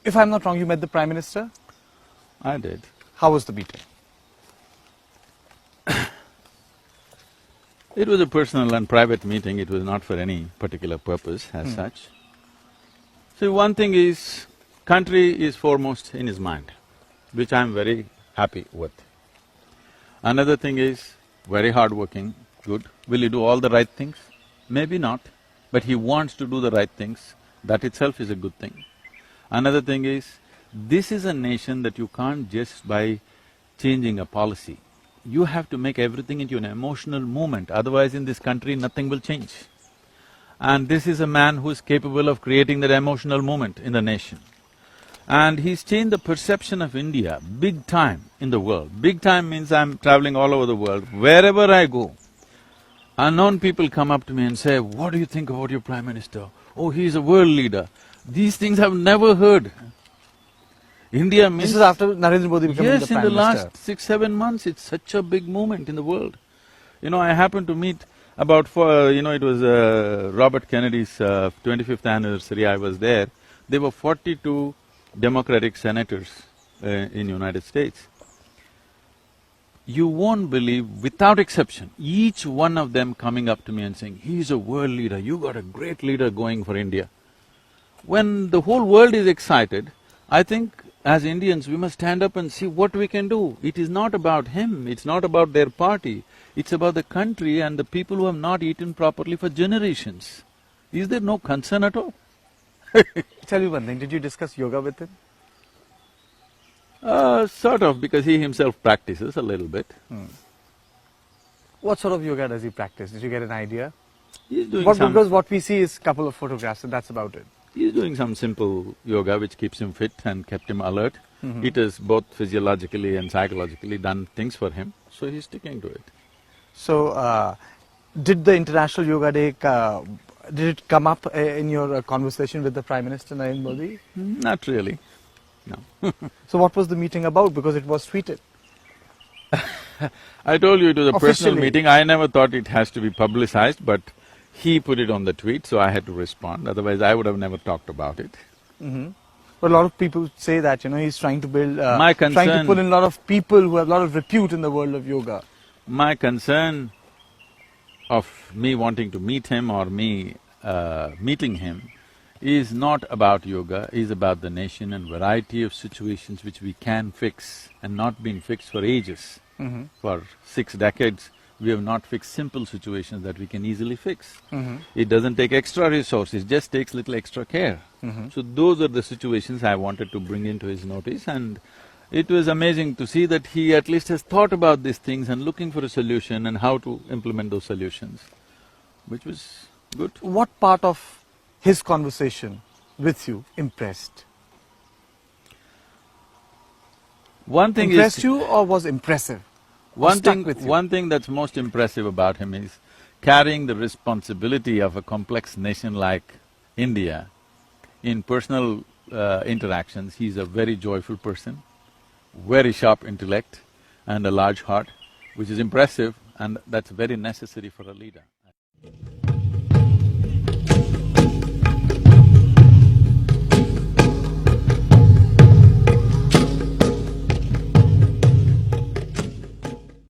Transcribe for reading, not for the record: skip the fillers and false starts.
If I'm not wrong, you met the Prime Minister? I did. How was the meeting? It was a personal and private meeting, it was not for any particular purpose as such. So one thing is, country is foremost in his mind, which I'm very happy with. Another thing is, very hardworking, good. Will he do all the right things? Maybe not, but he wants to do the right things, that itself is a good thing. Another thing is, this is a nation that you can't just by changing a policy. You have to make everything into an emotional movement, otherwise in this country nothing will change. And this is a man who is capable of creating that emotional movement in the nation. And he's changed the perception of India big time in the world. Big time means I'm traveling all over the world. Wherever I go, unknown people come up to me and say, "What do you think about your Prime Minister? Oh, he's a world leader." These things I've never heard. India means… This is after Narendra Modi becoming the Yes, Prime in the Minister. last 6-7 months, it's such a big movement in the world. You know, I happened to meet about it was Robert Kennedy's 25th anniversary, I was there. There were 42 Democratic senators in United States. You won't believe, without exception, each one of them coming up to me and saying, "He's a world leader, you got a great leader going for India." When the whole world is excited, I think as Indians we must stand up and see what we can do. It is not about him, it's not about their party, it's about the country and the people who have not eaten properly for generations. Is there no concern at all? Tell me one thing, did you discuss yoga with him? Sort of, because he himself practices a little bit. What sort of yoga does he practice? Did you get an idea? He's doing Because what we see is a couple of photographs and that's about it. He's doing some simple yoga which keeps him fit and kept him alert. It has both physiologically and psychologically done things for him, so he's sticking to it. So, did the International Yoga Day, did it come up in your conversation with the Prime Minister Narendra Modi? Not really, no. So what was the meeting about? Because it was tweeted. I told you it was a personal Officially. meeting, I never thought it has to be publicized, but he put it on the tweet, so I had to respond, otherwise I would have never talked about it. But a lot of people say that, he's trying to build… My trying to concern- pull in a lot of people who have a lot of repute in the world of yoga. My concern of me wanting to meet him or me meeting him is not about yoga, is about the nation and variety of situations which we can fix and not been fixed for ages. For 6 decades, we have not fixed simple situations that we can easily fix. It doesn't take extra resources, it just takes little extra care. So those are the situations I wanted to bring into his notice, and it was amazing to see that he at least has thought about these things and looking for a solution and how to implement those solutions, which was good. What part of his conversation with you impressed? One thing Impressed is… you or was impressive? One stuck with you? One thing that's most impressive about him is carrying the responsibility of a complex nation like India. In personal interactions, he's a very joyful person, very sharp intellect and a large heart, which is impressive, and that's very necessary for a leader.